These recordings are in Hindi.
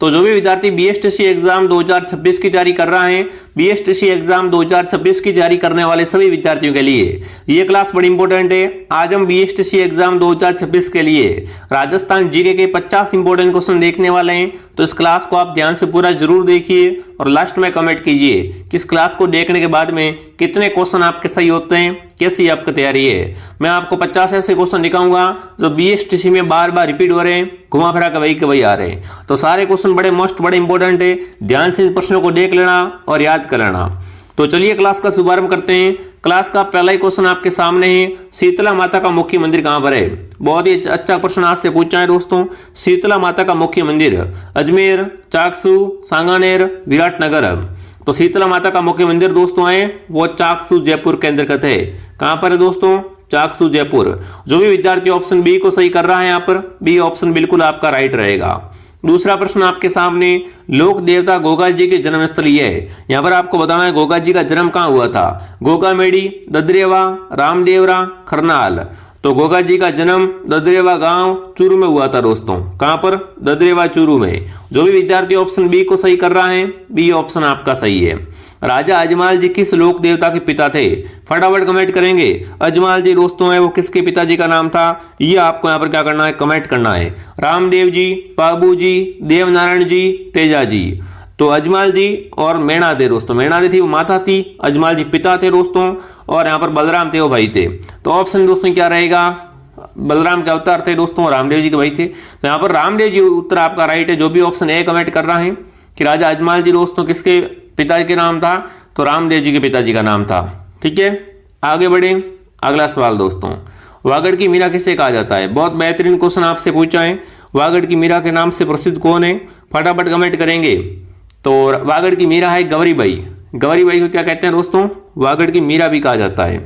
तो जो भी विद्यार्थी बीएसटीसी एग्जाम 2026 की तैयारी कर रहा है, बीएसटीसी एग्जाम 2026 की तैयारी करने वाले सभी विद्यार्थियों के लिए ये क्लास बड़ी इंपॉर्टेंट है। आज हम बीएसटीसी एग्जाम 2026 के लिए राजस्थान जीके के 50 इंपॉर्टेंट क्वेश्चन देखने वाले हैं। तो इस क्लास को आप ध्यान से पूरा जरूर देखिए और लास्ट में कमेंट कीजिए कि इस क्लास को देखने के बाद में कितने क्वेश्चन आपके सही होते हैं, कैसी आपकी तैयारी है। मैं आपको 50 ऐसे क्वेश्चन दिखाऊंगा जो बीएसटीसी में बार बार रिपीट हो रहे हैं, घुमा फिरा के वही आ रहे हैं। तो सारे क्वेश्चन बड़े इंपॉर्टेंट है, ध्यान से इन प्रश्नों को देख लेना और याद कर लेना। तो चलिए क्लास का शुभारंभ करते हैं। क्लास का पहला ही क्वेश्चन आपके सामने है, शीतला माता का मुख्य मंदिर कहां पर है। बहुत ही अच्छा प्रश्न आपसे पूछा है दोस्तों। शीतला माता का मुख्य मंदिर अजमेर, चाकसू, सांगानेर, विराटनगर। तो शीतला माता का मुख्य मंदिर दोस्तों है वो चाकसू जयपुर के अंतर्गत है। कहां पर है दोस्तों, चाकसू जयपुर। जो भी विद्यार्थी ऑप्शन बी को सही कर रहा है, यहाँ पर बी ऑप्शन बिल्कुल आपका राइट रहेगा। दूसरा प्रश्न आपके सामने, लोक देवता गोगा जी के जन्म स्थल यह है। यहां पर आपको बताना है गोगा जी का जन्म कहां हुआ था। गोगामेड़ी, ददरेवा, रामदेवरा, खरनाल। तो गोगा जी का जन्म ददरेवा गांव चूरू में हुआ था दोस्तों। कहां पर, ददरेवा चूरू में। जो भी विद्यार्थी ऑप्शन बी को सही कर रहा है, बी ऑप्शन आपका सही है। राजा अजमाल जी किस लोक देवता के पिता थे। फटाफट कमेंट करेंगे। अजमाल जी दोस्तों है वो किसके पिताजी का नाम था, ये आपको यहाँ पर क्या करना है, कमेंट करना है। रामदेव जी, बाबू जी, देवनारायण जी, तेजा जी। तो अजमाल जी और मेणा थे दोस्तों। मेणा थी वो माता थी, अजमाल जी पिता थे दोस्तों, और यहाँ पर बलराम थे वो भाई थे। तो ऑप्शन दोस्तों क्या रहेगा, बलराम के अवतार थे दोस्तों, रामदेव जी के भाई थे। तो यहाँ पर रामदेव जी उत्तर आपका राइट है। जो भी ऑप्शन ए कमेंट कर रहा है कि राजा अजमाल जी दोस्तों किसके पिताजी के नाम था, तो रामदेव जी के पिताजी का नाम था। ठीक है, आगे बढ़े। अगला सवाल दोस्तों, वागड़ की मीरा किसे कहा जाता है। बहुत बेहतरीन क्वेश्चन आपसे पूछा है। वागड़ की मीरा के नाम से प्रसिद्ध कौन है, फटाफट कमेंट करेंगे। तो वागड़ की मीरा है गौरीबाई। गौरीबाई को क्या कहते हैं दोस्तों, वागड़ की मीरा भी कहा जाता है।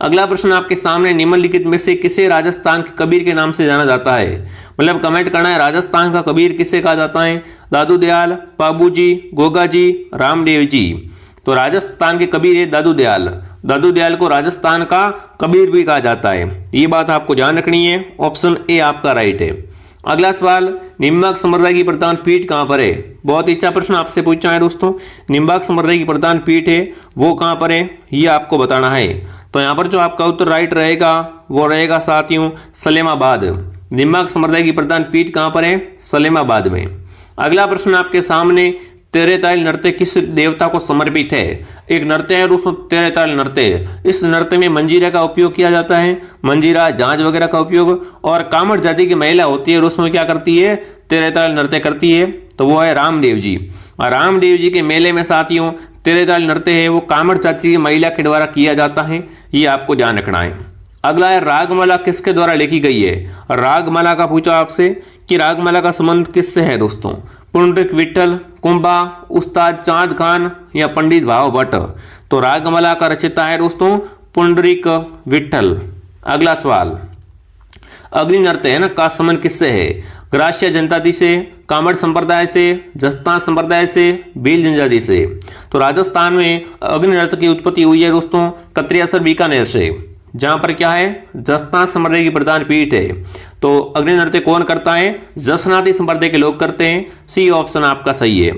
अगला प्रश्न आपके सामने, निम्नलिखित में से किसे राजस्थान के कबीर के नाम से जाना जाता है। मतलब कमेंट करना है, राजस्थान का कबीर किसे कहा जाता है। दादू दयाल, बाबू जी, गोगा जी, रामदेव जी। तो राजस्थान के कबीर है दादू दयाल। दादू दयाल को राजस्थान का कबीर भी कहा जाता है, ये बात आपको ध्यान रखनी है। ऑप्शन ए आपका राइट है। अगला सवाल, निम्बार्क संप्रदाय की प्रधान पीठ कहां पर है। बहुत ही अच्छा प्रश्न आपसे पूछा है दोस्तों। निम्बार्क संप्रदाय की प्रधान पीठ है वो कहां पर है, ये आपको बताना है। तो यहां पर जो आपका उत्तर राइट रहेगा वो रहेगा साथियों सलेमाबाद। निम्बार्क संप्रदाय की प्रधान पीठ कहां पर है, सलेमाबाद में। अगला प्रश्न आपके सामने, तेरेताल नृत्य किस देवता को समर्पित है। एक नृत्य है दोस्तों तेरेताल नृत्य। इस नृत्य में मंजीरा का उपयोग किया जाता है, मंजीरा झांझ वगैरह का उपयोग। और कामड़ जाति की महिला होती है उसमें क्या करती है, तेरेताल नृत्य करती है, तो वो है रामदेव जी। और रामदेव जी के मेले में साथियों तेरेताल नृत्य है वो कामड़ जाति की महिला के द्वारा किया जाता है, ये आपको ध्यान रखना है। अगला है, रागमाला किसके द्वारा लिखी गई है। रागमाला का पूछा आपसे कि रागमाला का संबंध किससे है दोस्तों। पुंडरीक विठल, कुंभा, उस्ताद चांद खान या पंडित भाव भट्ट। तो रागमाला का रचयिता है दोस्तों पुंडरीक विठल। अगला सवाल, अग्नि नृत्य है ना का संबंध किससे है। ग्रास्य जनजाति से, कामड़ संप्रदाय से, जस्तान संप्रदाय से, भील जनजाति से। तो राजस्थान में अग्नि नृत्य की उत्पत्ति हुई है दोस्तों कत्रियासर बीकानेर से, जहां पर क्या है जसनाथ संप्रदाय की प्रधान पीठ है। तो अग्नि नृत्य कौन करता है, जसनाथी संप्रदाय के लोग करते हैं, सी ऑप्शन आपका सही है।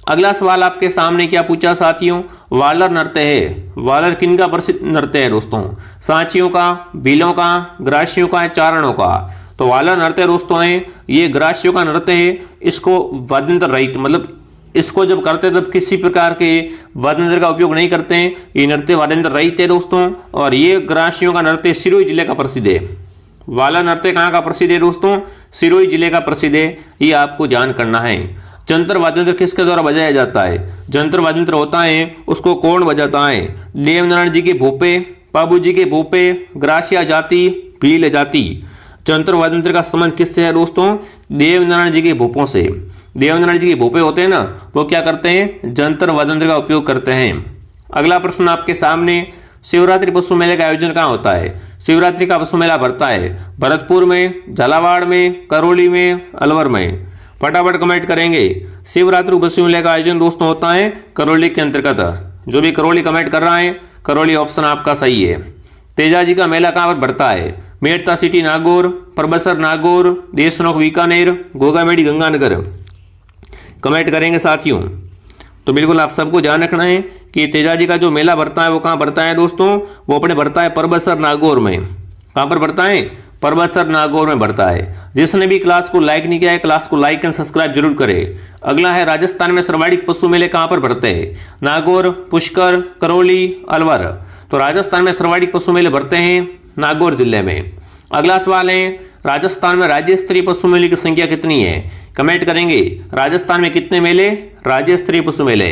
अगला सवाल आपके सामने क्या पूछा साथियों, वालर नृत्य है। वालर किन का प्रसिद्ध नृत्य है दोस्तों, सांचियों का, भीलों का, ग्रासियों का, चारणों का। तो वालर नृत्य दोस्तों है ये ग्रासियों का नृत्य है। इसको वाद्यंत्र रहित मतलब इसको जब करते तब किसी प्रकार के वाद्यंत्र का उपयोग नहीं करते हैं, ये नृत्य वाद्यंत्र रहित है दोस्तों। और ये ग्रासियों का नृत्य सिरोही जिले का प्रसिद्ध है। वाला नृत्य कहाँ का प्रसिद्ध है दोस्तों, सिरोही जिले का प्रसिद्ध है, ये आपको ध्यान करना है। जंतर वाद्यंत्र किसके द्वारा बजाया जाता है। जंतर वाद्यंत्र होता है उसको कौन बजाता है, देवनारायण जी के भूपे, बाबू जी के भूपे, ग्रासिया जाति, भील जाति। जंतर वाद्यंत्र का संबंध किससे है दोस्तों, देवनारायण जी के भूपों से। देवनारायण जी के भूपे होते हैं ना वो क्या करते हैं, जंतर वाद्यंत्र का उपयोग करते हैं। अगला प्रश्न आपके सामने, शिवरात्रि पशु मेले का आयोजन कहाँ होता है। शिवरात्रि का पशु मेला भरता है भरतपुर में, झालावाड़ में, करौली में, अलवर में। फटाफट कमेंट करेंगे। शिवरात्रि पशु मेले का आयोजन दोस्तों होता है करौली के अंतर्गत। जो भी करौली कमेंट कर रहा है करौली ऑप्शन आपका सही है। तेजाजी का मेला कहाँ पर भरता है, मेड़ता सिटी नागौर, परबसर नागौर, देशनोक बीकानेर, गोगामेड़ी गंगानगर। कमेंट करेंगे साथियों। तो बिल्कुल आप सबको ध्यान रखना है कि तेजाजी का जो मेला भरता है वो कहाँ भरता है दोस्तों, वो अपने भरता है परबतसर नागौर में। कहाँ पर भरता है? परबतसर नागौर में भरता है। जिसने भी क्लास को लाइक नहीं किया है, क्लास को लाइक एंड सब्सक्राइब जरूर करे। अगला है राजस्थान में सर्वाधिक पशु मेले कहाँ पर भरते हैं? नागौर, पुष्कर, करौली, अलवर। तो राजस्थान में सर्वाधिक पशु मेले भरते हैं नागौर जिले में। अगला सवाल है राजस्थान में राज्य स्तरीय पशु मेले की संख्या कितनी है? कमेंट करेंगे राजस्थान में कितने मेले राज्य स्तरीय पशु मेले।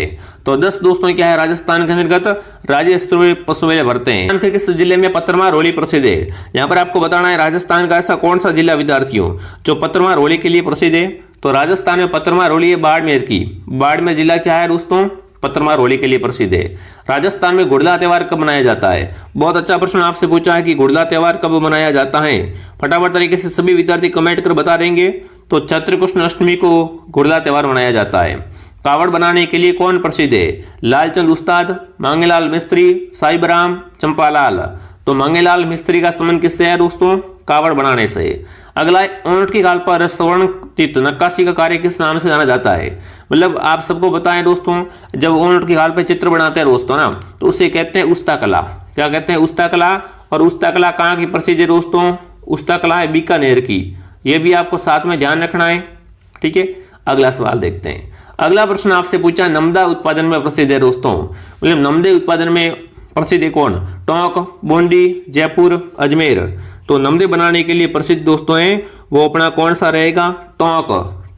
तो 10 दोस्तों क्या है राजस्थान के अंतर्गत राज्य स्तरीय पशु मेले भरते हैं। किस जिले में पतरमा रोली प्रसिद्ध है? यहाँ पर आपको बताना है राजस्थान का ऐसा कौन सा जिला विद्यार्थियों जो पतरमा रोली के लिए प्रसिद्ध है। तो राजस्थान में पतरमा रोली है बाड़मेर की। बाड़मेर जिला क्या है दोस्तों? पतरमा रोली के लिए प्रसिद्ध है। राजस्थान में घुड़ला त्योहार कब मनाया जाता है? बहुत अच्छा प्रश्न आपसे पूछा है कि घुड़ला त्योहार कब मनाया जाता है। फटाफट तरीके से सभी विद्यार्थी कमेंट कर बता देंगे। तो चैत्र कृष्ण अष्टमी को घुड़ला त्योहार मनाया जाता है। कावड़ बनाने के लिए कौन प्रसिद्ध है? लालचंद उस्ताद, मांगेलाल मिस्त्री, साहिबराम, चंपालाल। तो मांगेलाल मिस्त्री का संबंध किससे है दोस्तों? कावड़ बनाने से। अगला ऊंट की गाल पर स्वर्ण तीर्थ नक्काशी का कार्य किस नाम से जाना जाता है? मतलब आप सबको बताएं दोस्तों, जब ऊंट की गाल पर चित्र बनाते हैं दोस्तों ना, तो उसे कहते हैं उस्ता कला। क्या कहते हैं? उस्ता कला। और उस्ता कला कहाँ की प्रसिद्ध है दोस्तों? उस्ता कला है बीकानेर की। यह भी आपको साथ में ध्यान रखना है, ठीक है। अगला सवाल देखते हैं। अगला प्रश्न आपसे पूछा नमदा उत्पादन में प्रसिद्ध है दोस्तों। मतलब नमदे उत्पादन में प्रसिद्ध है कौन? टोंक, बूंदी, जयपुर, अजमेर। तो नमदे बनाने के लिए प्रसिद्ध दोस्तों है वो अपना कौन सा रहेगा? टोंक।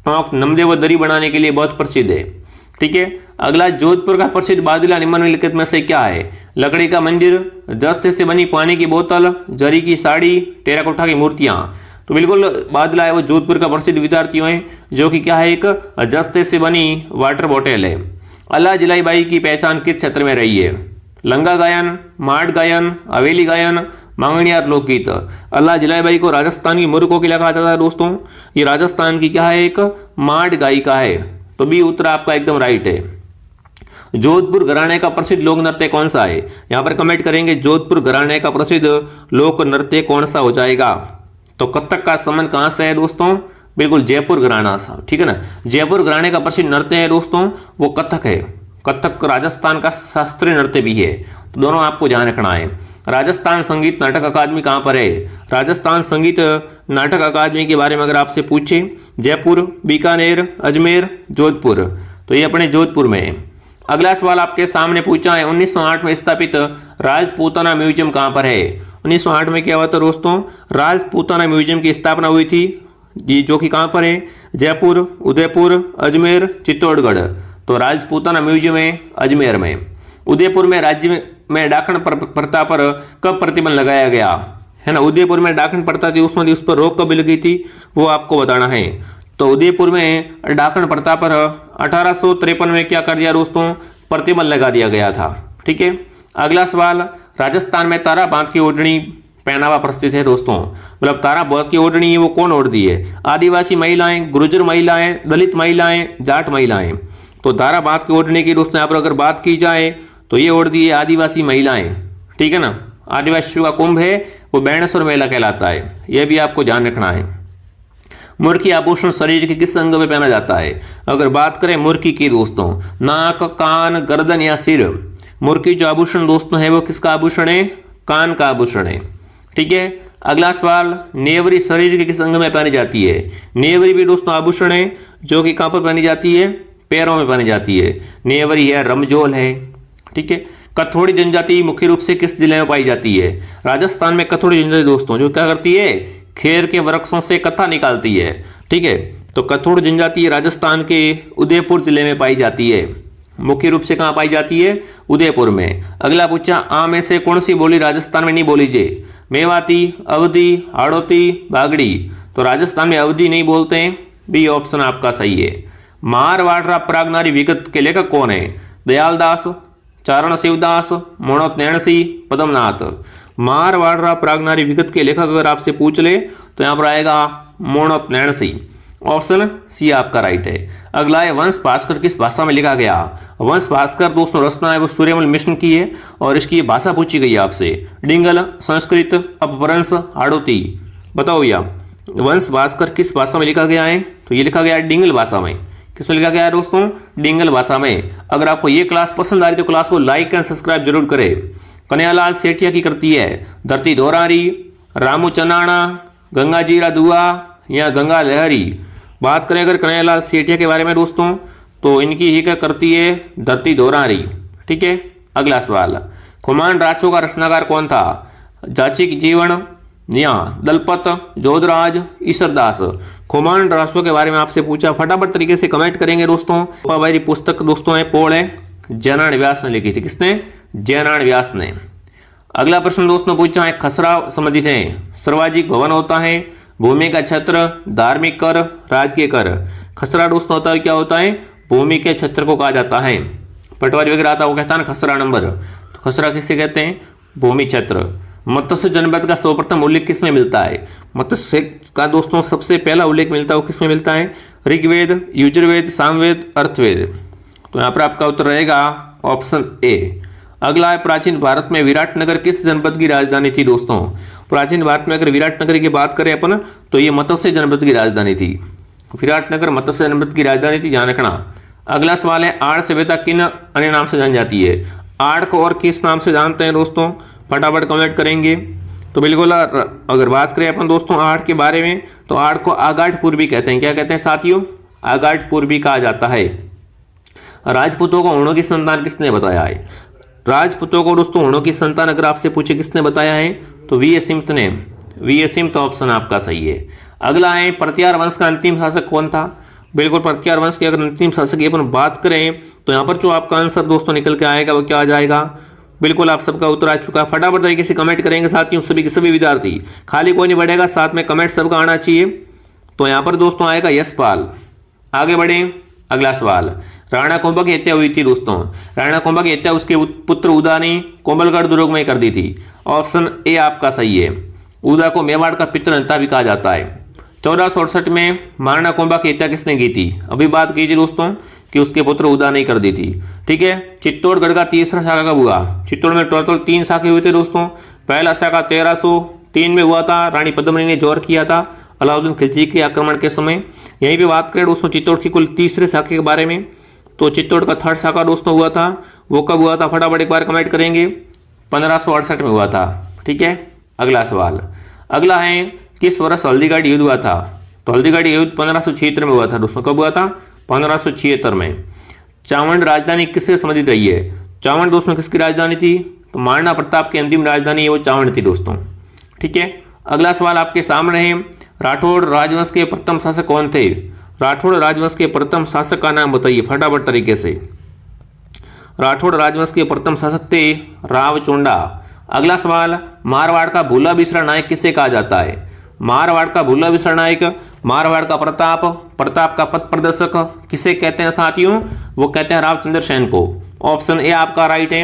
टोंक नमदे व दरी बनाने के लिए बहुत प्रसिद्ध है, ठीक है। अगला जोधपुर का प्रसिद्ध बादला निम्नलिखित में से क्या है? लकड़ी का मंदिर, दस्ते से बनी पानी की बोतल, जरी की साड़ी, टेराकोटा की मूर्तियां। तो बिल्कुल बादला है वो जोधपुर का प्रसिद्ध विद्यार्थियों है, जो कि क्या है? एक जस्ते से बनी वाटर बॉटल है। अल्लाह जलाई बाई की पहचान किस क्षेत्र में रही है? लंगा गायन, माठ गायन, हवेली गायन, मांगणियार लोकगीत। अल्लाह जलाईबाई को राजस्थान की मुर्को की कहा जाता है दोस्तों। ये राजस्थान की क्या है? एक माठ गायिका है। तो बी उत्तर आपका एकदम राइट है। जोधपुर घराने का प्रसिद्ध लोक नृत्य कौन सा है? यहां पर कमेंट करेंगे जोधपुर घराने का प्रसिद्ध लोक नृत्य कौन सा हो जाएगा? तो कथक का संबंध कहां से है दोस्तों? बिल्कुल जयपुर घराना सा, ठीक है ना। जयपुर घराने का प्रसिद्ध नृत्य है दोस्तों वो कथक है। कथक राजस्थान का शास्त्रीय नृत्य भी है। तो दोनों आपको ध्यान रखना है। राजस्थान संगीत नाटक अकादमी कहां पर है? राजस्थान संगीत नाटक अकादमी के बारे में अगर आपसे पूछे जयपुर, बीकानेर, अजमेर, जोधपुर, तो ये अपने जोधपुर में है। अगला सवाल आपके सामने पूछा है 1908 में स्थापित राजपूताना म्यूजियम कहां पर है? 1908 में क्या हुआ था दोस्तों? राजपूताना म्यूजियम की स्थापना हुई थी, जो कि कहां पर है? जयपुर, उदयपुर, अजमेर, चित्तौड़गढ़। तो राजपूताना म्यूजियम है अजमेर में। उदयपुर में राज्य में डाकन प्रथा पर कब प्रतिबंध लगाया गया है ना? उदयपुर में डाकन प्रथा थी उसमें उस पर रोक कब लगी थी वो आपको बताना है। तो उदयपुर में डाकन प्रथा पर 1853 में क्या कर दिया दोस्तों? प्रतिबंध लगा दिया गया था, ठीक है। अगला सवाल राजस्थान में तारा बांध की ओढ़नी पहनावा प्रस्तुत है दोस्तों। मतलब तारा बांध की ओढ़नी है वो कौन ओढ़ती है? आदिवासी महिलाएं, गुर्जर महिलाएं, दलित महिलाएं, जाट महिलाएं। तो तारा बांध की ओढ़ने की दोस्तों यहाँ पर अगर बात की जाए तो ये ओढ़ती है आदिवासी महिलाएं, ठीक है ना। आदिवासियों का कुंभ है वो बैणेश्वर मेला कहलाता है, यह भी आपको ध्यान रखना है। मुर्की आभूषण शरीर के किस अंग में पहना जाता है? अगर बात करें मुर्की की दोस्तों, नाक, कान, गर्दन या सिर। मुर्की जो आभूषण दोस्तों है वो किसका आभूषण है? कान का आभूषण है, ठीक है। अगला सवाल नेवरी शरीर के किस अंग में पहनी जाती है? नेवरी भी दोस्तों आभूषण है जो कि कहां पर पहनी जाती है? पैरों में पहनी जाती है। नेवरी है, रमजोल है, ठीक है। कथोड़ी जनजाति मुख्य रूप से किस जिले में पाई जाती है? राजस्थान में कथोड़ी जनजाति दोस्तों जो क्या करती है? खेर के वृक्षों से कथा निकालती है, ठीक है। तो कथोड़ जनजाति राजस्थान के उदयपुर जिले में पाई जाती है। मुख्य रूप से कहां पाई जाती है? उदयपुर में। अगला पूछा आ में से कौन सी बोली राजस्थान में नहीं बोली जाए? मेवाती, अवधी, हाड़ौती, बागड़ी। तो राजस्थान में अवधी नहीं बोलते हैं, बी ऑप्शन आपका सही है। मारवाड़ प्रागनारी विगत के लेखक कौन है? दयालदास, चारण शिवदास, मोणोत नैणसी, पद्मनाथ। मारवाड़ प्रागनारी विगत के लेखक अगर आपसे पूछ ले तो यहां पर आएगा मोणोत नैणसी। ऑप्शन सी आपका राइट है। अगला है वंश भास्कर किस भाषा में लिखा गया? वंश भास्कर दोस्तों रचना है वो सूर्यमल मिश्र की है और इसकी भाषा पूछी गई है आपसे। डिंगल, संस्कृत, अपभ्रंश, हाड़ौती। बताओ भैया वंश भास्कर किस भाषा में लिखा गया है? तो ये लिखा गया है डिंगल भाषा में। किसमें लिखा गया है दोस्तों? डिंगल भाषा में। अगर आपको ये क्लास पसंद आ रही तो क्लास को लाइक एंड सब्सक्राइब जरूर करें। कन्हैयालाल सेठिया की कृति है धरती दोहरारी, रामू चनाणा, गंगाजीरा दुआ या गंगा लहरी। बात करें अगर कन्हैयालाल सेठिया के बारे में दोस्तों तो इनकी ही क्या करती है? धरती दोहरारी। ठीक है। अगला सवाल, खुमान राजसों का रचनाकार कौन था? जाचिक जीवन या दलपत, जोधराज, ईश्वरदास। खुमान राजसों के बारे में आपसे पूछा, फटाफट तरीके से कमेंट करेंगे दोस्तों। हमारी पुस्तक दोस्तों है पोल है, जयनारायण व्यास ने लिखी थी। किसने? जयनारायण व्यास ने। अगला प्रश्न दोस्तों पूछा है, खसरा संबंधित है। सार्वजनिक भवन होता है, भूमि का छत्र, धार्मिक कर, राजकीय कर। खसरा दोस्तों होता है, क्या होता है? भूमि के छत्र को कहा जाता है। पटवारी वगैरह आता है वो कहता है ना खसरा नंबर, तो खसरा किससे कहते हैं? भूमि छत्र। मत्स्य जनपद का सर्वप्रथम उल्लेख किसमें मिलता है? मत्स्य का दोस्तों सबसे पहला उल्लेख मिलता है वो किसमें मिलता है? ऋग्वेद, यजुर्वेद, सामवेद, अर्थवेद। तो यहाँ पर आपका उत्तर रहेगा ऑप्शन ए। अगला है, प्राचीन भारत में विराटनगर किस जनपद की राजधानी थी दोस्तों? प्राचीन भारत में अगर विराटनगर की बात करें अपन तो ये मत्स्य जनपद की राजधानी थी। विराटनगर मत्स्य जनपद की राजधानी थी, ध्यान रखना। अगला सवाल है, आड़ सभ्यता किन अन्य नाम से जानी जाती है? आड़ को और किस नाम से जानते हैं दोस्तों? फटाफट कमेंट करेंगे। तो बिल्कुल अगर बात करें अपन दोस्तों आड़ के बारे में तो आड़ को आगाठ पूर्वी कहते हैं। क्या कहते हैं साथियों? आगाठ पूर्वी कहा जाता है। राजपूतों को हूणों की संतान किसने बताया है? राजपूतों को दोस्तों हूणों की संतान अगर आपसे पूछे किसने बताया है तो वी सिमत ने। वी सिमत ऑप्शन आपका सही है। अगला है, प्रत्यार वंश का अंतिम शासक कौन था? बिल्कुल प्रत्यार वंश के अगर अंतिम शासक की अपन बात करें तो यहाँ पर जो आपका आंसर दोस्तों निकल के आएगा वो क्या आ जाएगा? बिल्कुल आप सबका उत्तर आ चुका है। फटाफट तरीके से कमेंट करेंगे साथियों सभी के सभी विद्यार्थी, खाली कोई नहीं बढ़ेगा, साथ में कमेंट सबका आना चाहिए। तो यहाँ पर दोस्तों आएगा यशपाल। आगे बढ़े, अगला सवाल, राणा कुंभा की हत्या हुई थी दोस्तों। राणा कुंभा की हत्या उसके पुत्र उदा ने कोंबलगढ़ दुर्ग में कर दी थी। ऑप्शन ए आपका सही है। उदा को मेवाड़ का पितृनेता भी कहा जाता है। 1468 में महाराणा कुंभा की हत्या किसने की थी? अभी बात की थी दोस्तों कि उसके पुत्र उदा ने कर दी थी। ठीक है। चित्तौड़गढ़ का तीसरा शाखा कब हुआ? चित्तौड़ में टोटल 3 शाखे हुए थे दोस्तों। पहला शाखा 1303 में हुआ था, रानी पद्मिनी ने जोर किया था अलाउद्दीन खिलजी के आक्रमण के समय। यहीं पे बात करें दोस्तों चित्तौड़ की कुल तीसरे शाखे के बारे में तो चित्तौड़ का 3rd शाखा दोस्तों हुआ था, वो कब हुआ था? फटाफट एक बार कमेंट करेंगे। 1568 में हुआ था। ठीक है। अगला सवाल, अगला है, किस वर्ष हल्दीघाटी युद्ध हुआ था? तो हल्दीघाटी युद्ध 1576 में हुआ था दोस्तों। कब हुआ था? 1576 में। चावंड राजधानी किससे संबंधित रही है? चावंड दोस्तों किसकी राजधानी थी? तो महाराणा प्रताप की अंतिम राजधानी है वो चावंड थी दोस्तों। ठीक है। अगला सवाल आपके सामने है, राठौड़ राजवंश के प्रथम शासक कौन थे? राठौड़ राजवंश के प्रथम शासक का नाम बताइए फटाफट तरीके से। राठौड़ राजवंश के प्रथम शासक थे रावचोंडा। अगला सवाल, मारवाड़ का भूला बिसरा नायक किसे कहा जाता है? मारवाड़ का भूला बिसरा नायक, मारवाड़ का प्रताप, प्रताप का पथ प्रदर्शक किसे कहते हैं साथियों? वो कहते हैं रामचंद्र सेन को। ऑप्शन ए आपका राइट है।